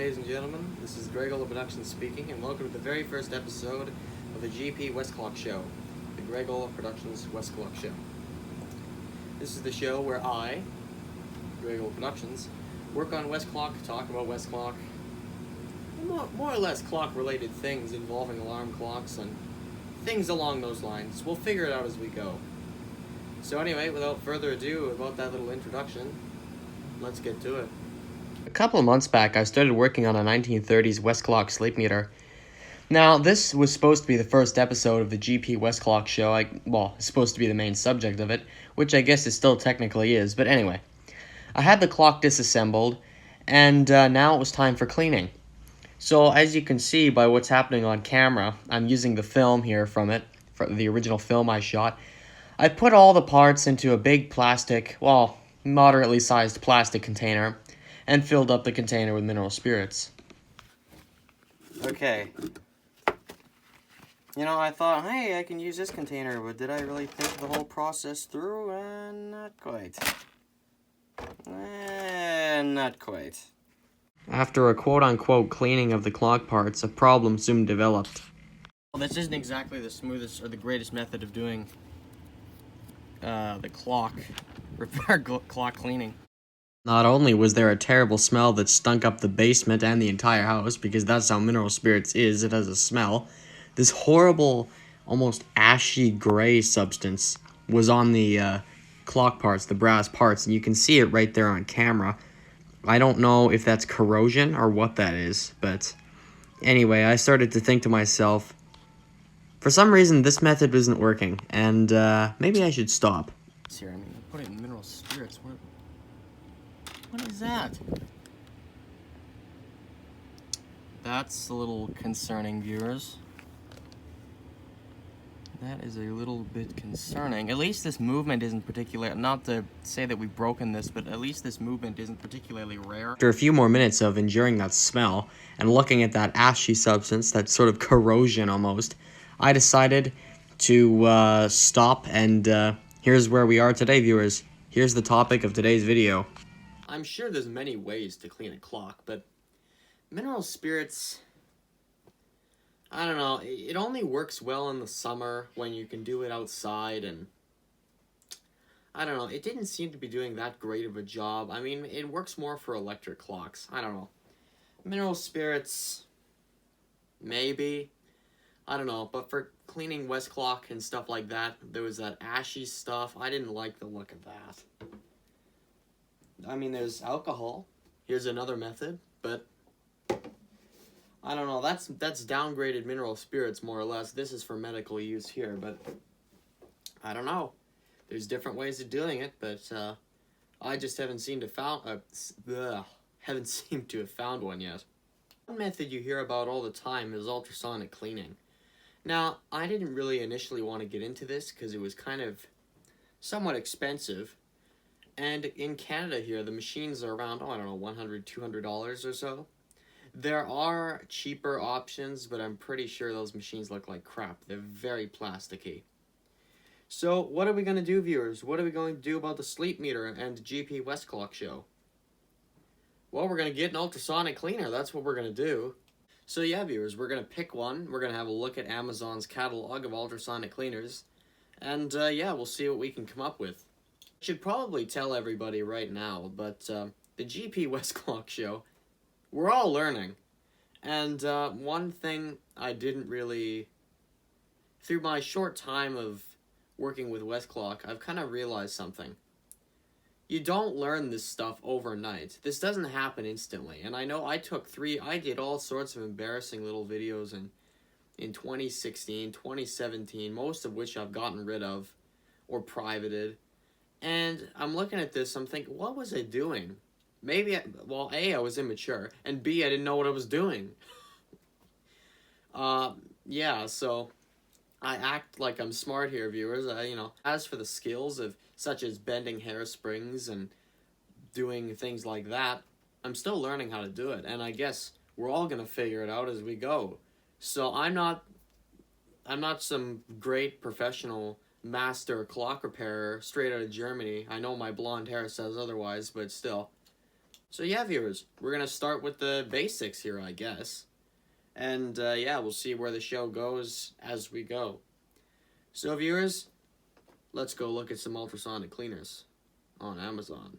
ladies and gentlemen. This is Gregola Productions speaking, and welcome to the very first episode of the GP Westclox show, the Gregola Productions Westclox show. This is the show where I, Gregola Productions, work on Westclox, talk about Westclox, more or less clock-related things involving alarm clocks and things along those lines. We'll figure it out as we go. So anyway, without further ado about that little introduction, let's get to it. A couple of months back, I started working on a 1930s Westclox sleep meter. Now, this was supposed to be the first episode of the GP Westclox show. It's supposed to be the main subject of it, which I guess it still technically is. But anyway, I had the clock disassembled, and now it was time for cleaning. So, as you can see by what's happening on camera, I'm using the film here from it, from the original film I shot. I put all the parts into a big plastic, moderately sized plastic container, and filled up the container with mineral spirits. Okay. I thought, hey, I can use this container, but did I really think the whole process through? Not quite. Not quite. After a quote-unquote cleaning of the clock parts, a problem soon developed. Well, this isn't exactly the smoothest or the greatest method of doing the clock cleaning. Not only was there a terrible smell that stunk up the basement and the entire house, because that's how mineral spirits is, it has a smell, this horrible, almost ashy gray substance was on the clock parts, the brass parts, and you can see it right there on camera. I don't know if that's corrosion or what that is, but anyway, I started to think to myself, for some reason this method isn't working, and maybe I should stop. Here, put it in mineral spirits. What is that? That's a little concerning, viewers. That is a little bit concerning. At least this movement isn't particularly, not to say that we've broken this, but at least this movement isn't particularly rare. After a few more minutes of enduring that smell and looking at that ashy substance, that sort of corrosion almost, I decided to stop, and here's where we are today, viewers. Here's the topic of today's video. I'm sure there's many ways to clean a clock, but mineral spirits, I don't know, it only works well in the summer when you can do it outside, and I don't know, it didn't seem to be doing that great of a job. I mean, it works more for electric clocks. I don't know. Mineral spirits, maybe. I don't know, but for cleaning Westclox and stuff like that, there was that ashy stuff. I didn't like the look of that. I mean, there's alcohol. Here's another method, but I don't know. That's downgraded mineral spirits, more or less. This is for medical use here, but I don't know. There's different ways of doing it, but I just haven't seemed to have found one yet. One method you hear about all the time is ultrasonic cleaning. Now, I didn't really initially want to get into this because it was kind of somewhat expensive. And in Canada here, the machines are around, $100, $200 or so. There are cheaper options, but I'm pretty sure those machines look like crap. They're very plasticky. So, what are we going to do, viewers? What are we going to do about the sleep meter and the GP Westclox show? Well, we're going to get an ultrasonic cleaner. That's what we're going to do. So yeah, viewers, we're going to pick one. We're going to have a look at Amazon's catalog of ultrasonic cleaners. And yeah, we'll see what we can come up with. I should probably tell everybody right now, but the GP Westclox show, we're all learning. And one thing I didn't really, through my short time of working with Westclox, I've kind of realized something. You don't learn this stuff overnight. This doesn't happen instantly. And I know I did all sorts of embarrassing little videos in 2016, 2017, most of which I've gotten rid of or privated. And I'm looking at this, I'm thinking, what was I doing? Maybe, A, I was immature, and B, I didn't know what I was doing. Yeah, so I act like I'm smart here, viewers. As for the skills such as bending hairsprings and doing things like that, I'm still learning how to do it, and I guess we're all gonna figure it out as we go. So I'm not some great professional master clock repairer straight out of Germany. I know my blonde hair says otherwise, but still. So yeah, viewers, we're going to start with the basics here, I guess. And yeah, we'll see where the show goes as we go. So viewers, let's go look at some ultrasonic cleaners on Amazon.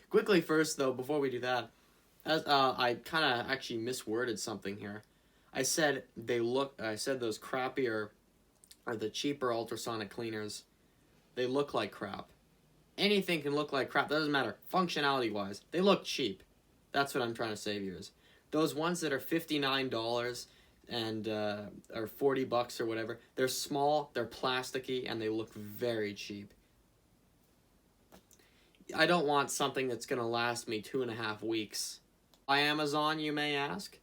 Quickly first though, before we do that, I kind of actually misworded something here. I said those crappier, or the cheaper ultrasonic cleaners, they look like crap. Anything can look like crap. That doesn't matter. Functionality-wise, they look cheap. That's what I'm trying to say, viewers. Those ones that are $59 and or $40 or whatever, they're small, they're plasticky, and they look very cheap. I don't want something that's going to last me 2.5 weeks. By Amazon, you may ask?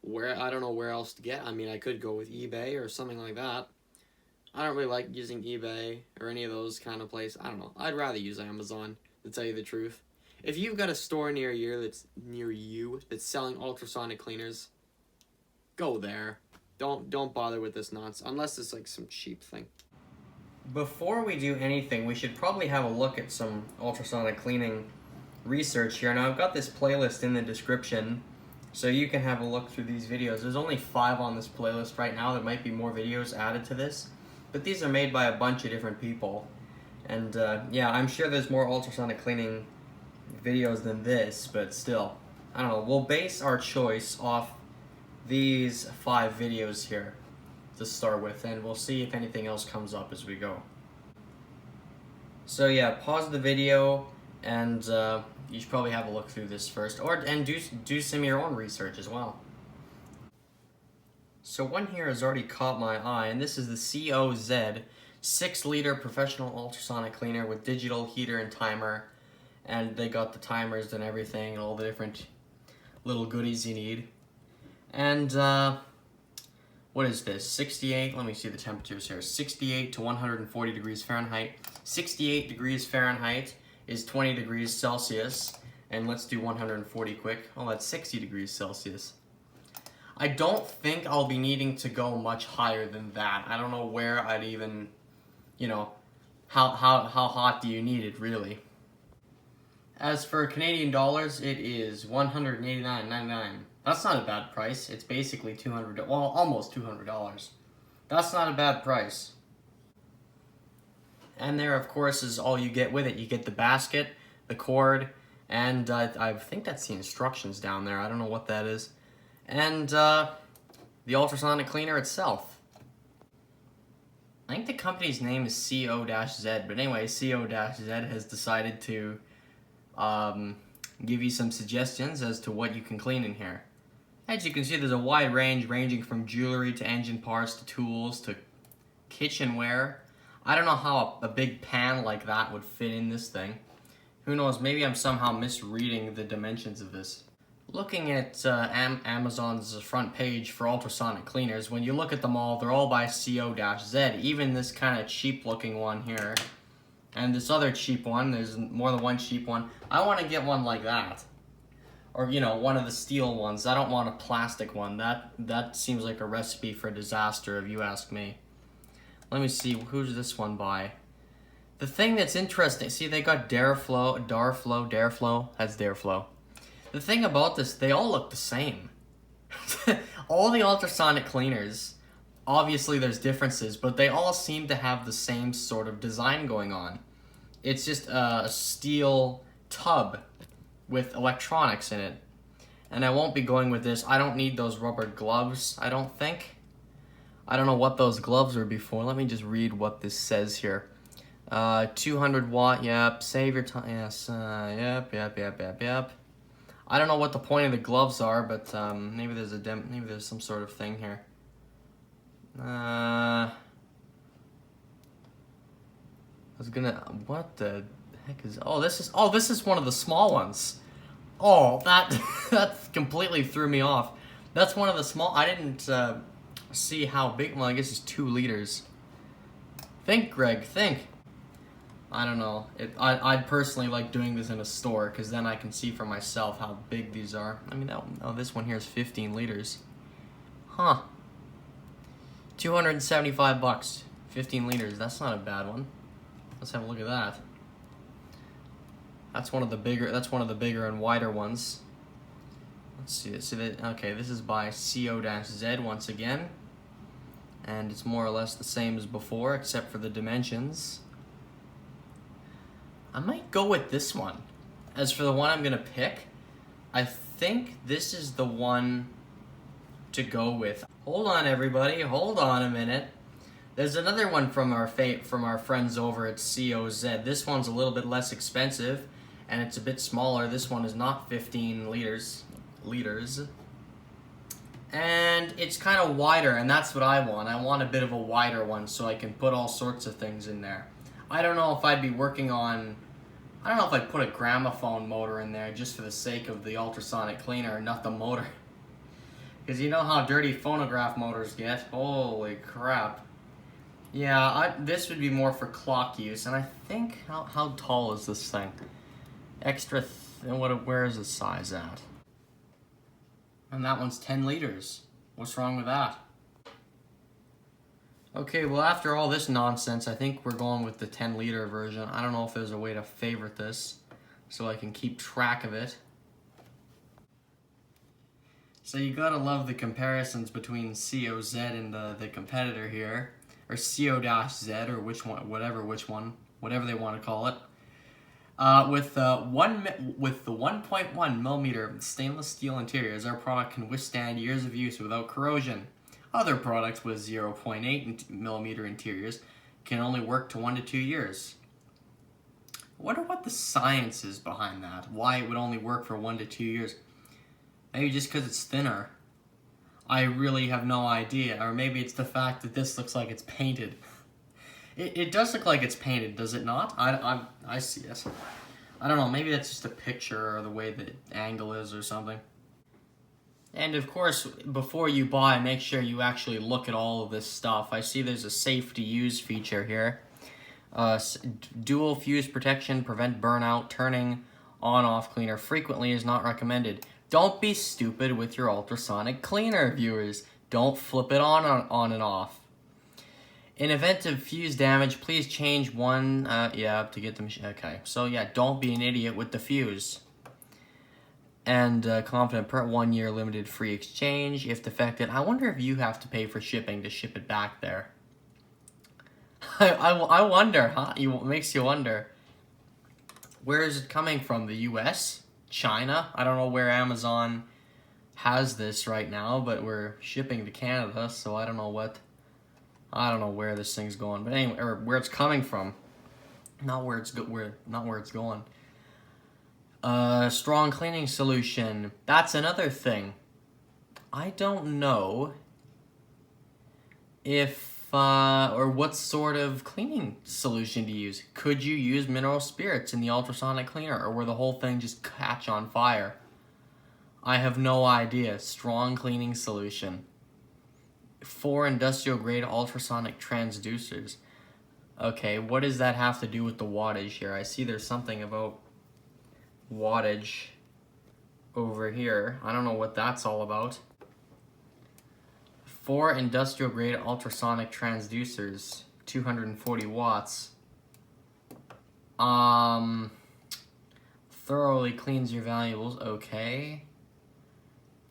I don't know where else to get. I mean, I could go with eBay or something like that. I don't really like using eBay or any of those kind of places. I don't know. I'd rather use Amazon, to tell you the truth. If you've got a store near you that's selling ultrasonic cleaners, go there. Don't bother with this nonsense unless it's like some cheap thing. Before we do anything, we should probably have a look at some ultrasonic cleaning research here. Now I've got this playlist in the description, so you can have a look through these videos. There's only 5 on this playlist right now. There might be more videos added to this, but these are made by a bunch of different people. And yeah, I'm sure there's more ultrasonic cleaning videos than this, but still, I don't know. We'll base our choice off these 5 videos here to start with, and we'll see if anything else comes up as we go. So yeah, pause the video, and you should probably have a look through this first, and do some of your own research as well. So one here has already caught my eye, and this is the COZ 6-liter professional ultrasonic cleaner with digital heater and timer, and they got the timers and everything, and all the different little goodies you need. And what is this? 68, let me see the temperatures here. 68 to 140 degrees Fahrenheit. 68 degrees Fahrenheit is 20 degrees Celsius. And let's do 140 quick. Oh, that's 60 degrees Celsius. I don't think I'll be needing to go much higher than that. I don't know where I'd even, you know, how hot do you need it, really? As for Canadian dollars, it is $189.99. That's not a bad price. It's basically $200, well, almost $200. That's not a bad price. And there, of course, is all you get with it. You get the basket, the cord, and I think that's the instructions down there. I don't know what that is. And the ultrasonic cleaner itself. I think the company's name is CO-Z, but anyway, CO-Z has decided to give you some suggestions as to what you can clean in here. As you can see, there's a wide range ranging from jewelry to engine parts to tools to kitchenware. I don't know how a big pan like that would fit in this thing. Who knows, maybe I'm somehow misreading the dimensions of this. Looking at Amazon's front page for ultrasonic cleaners, when you look at them all, they're all by CO-Z. Even this kind of cheap looking one here. And this other cheap one, there's more than one cheap one. I want to get one like that. Or, you know, one of the steel ones. I don't want a plastic one. That seems like a recipe for disaster, if you ask me. Let me see, who's this one by? The thing that's interesting, see, they got Dareflow, that's Dareflow. The thing about this, they all look the same. All the ultrasonic cleaners, obviously there's differences, but they all seem to have the same sort of design going on. It's just a steel tub with electronics in it. And I won't be going with this. I don't need those rubber gloves, I don't think. I don't know what those gloves are before. Let me just read what this says here. 200 watt, yep. Save your time, yes. Yep. I don't know what the point of the gloves are, but maybe there's some sort of thing here. What the heck is? Oh, this is one of the small ones. Oh, that completely threw me off. That's one of the small. I didn't see how big. Well, I guess it's 2 liters. Think, Greg. Think. I don't know. I'd personally like doing this in a store because then I can see for myself how big these are. I mean, this one here is 15 liters. Huh. $275. 15 liters. That's not a bad one. Let's have a look at that. That's one of the bigger and wider ones. Let's see this. Okay, this is by CO-Z once again. And it's more or less the same as before, except for the dimensions. I might go with this one. As for the one I'm gonna pick, I think this is the one to go with. Hold on, everybody. Hold on a minute. There's another one from our friends over at COZ. This one's a little bit less expensive, and it's a bit smaller. This one is not 15 liters, and it's kind of wider, and that's what I want. I want a bit of a wider one so I can put all sorts of things in there. I don't know if I'd be working on. I don't know if I'd put a gramophone motor in there just for the sake of the ultrasonic cleaner, not the motor. Because you know how dirty phonograph motors get. Holy crap. Yeah, this would be more for clock use, and I think, how tall is this thing? Where is the size at? And that one's 10 liters. What's wrong with that? Okay, well after all this nonsense, I think we're going with the 10-liter version. I don't know if there's a way to favorite this, so I can keep track of it. So you gotta love the comparisons between COZ and the competitor here. Or CO-Z, or whatever they want to call it. With the 1.1 millimeter stainless steel interiors, our product can withstand years of use without corrosion. Other products with 0.8 millimeter interiors can only work to 1 to 2 years. I wonder what the science is behind that. Why it would only work for 1 to 2 years. Maybe just because it's thinner. I really have no idea. Or maybe it's the fact that this looks like it's painted. It does look like it's painted, does it not? I see it. I don't know, maybe that's just a picture or the way the angle is or something. And of course, before you buy, make sure you actually look at all of this stuff. I see there's a safe to use feature here. Dual fuse protection, prevent burnout, turning on-off cleaner frequently is not recommended. Don't be stupid with your ultrasonic cleaner, viewers. Don't flip it on and off. In event of fuse damage, please change one, to get the machine. Okay, so yeah, don't be an idiot with the fuse. And confident per 1 year limited free exchange if defective. I wonder if you have to pay for shipping to ship it back there. I wonder, huh? It makes you wonder. Where is it coming from? The US? China? I don't know where Amazon has this right now, but we're shipping to Canada, so I don't know where this thing's going. But anyway, or where it's coming from. Not where it's going. Strong cleaning solution. That's another thing. I don't know if or what sort of cleaning solution to use. Could you use mineral spirits in the ultrasonic cleaner, or will the whole thing just catch on fire? I have no idea. Strong cleaning solution. 4 industrial grade ultrasonic transducers. Okay, what does that have to do with the wattage here? I see there's something about wattage over here. I don't know what that's all about. 4 industrial grade ultrasonic transducers, 240 watts. Thoroughly cleans your valuables. Okay.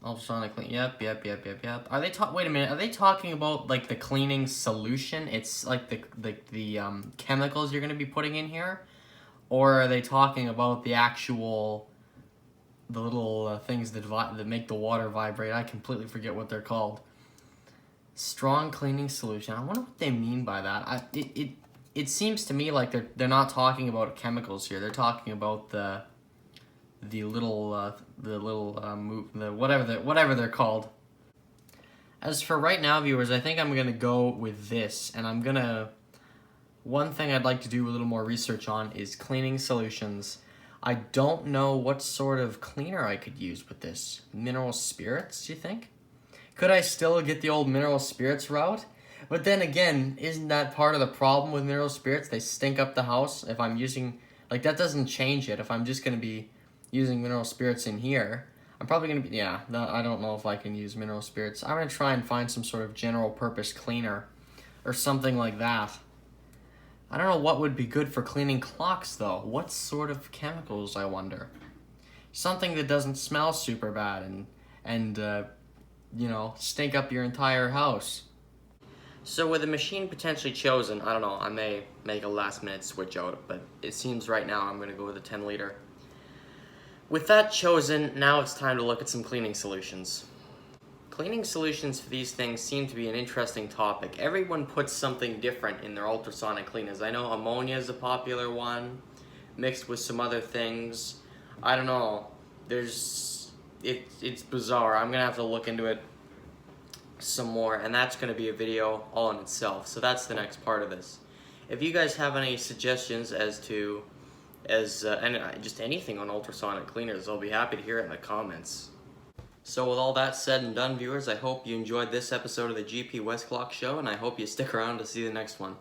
Ultrasonic clean. Yep. Are they wait a minute. Are they talking about like the cleaning solution? It's like the chemicals you're going to be putting in here, or are they talking about the actual the little things that make the water vibrate? I completely forget what they're called. Strong cleaning solution. I wonder what they mean by that. It seems to me like they're not talking about chemicals here. They're talking about the whatever they're called. As for right now, viewers, I think I'm gonna go with this, and one thing I'd like to do a little more research on is cleaning solutions. I don't know what sort of cleaner I could use with this. Mineral spirits, do you think? Could I still get the old mineral spirits route? But then again, isn't that part of the problem with mineral spirits? They stink up the house. If I'm using, like, that doesn't change it. If I'm just going to be using mineral spirits in here, I'm probably going to be, I don't know if I can use mineral spirits. I'm going to try and find some sort of general purpose cleaner or something like that. I don't know what would be good for cleaning clocks though. What sort of chemicals, I wonder? Something that doesn't smell super bad and you know, stink up your entire house. So with the machine potentially chosen, I don't know, I may make a last minute switch out, but it seems right now I'm gonna go with a 10 liter. With that chosen, now it's time to look at some cleaning solutions. Cleaning solutions for these things seem to be an interesting topic. Everyone puts something different in their ultrasonic cleaners. I know ammonia is a popular one, mixed with some other things. I don't know. It's bizarre. I'm gonna have to look into it some more, and that's gonna be a video all in itself. So that's the next part of this. If you guys have any suggestions as to just anything on ultrasonic cleaners, I'll be happy to hear it in the comments. So with all that said and done, viewers, I hope you enjoyed this episode of the GP Westclox show, and I hope you stick around to see the next one.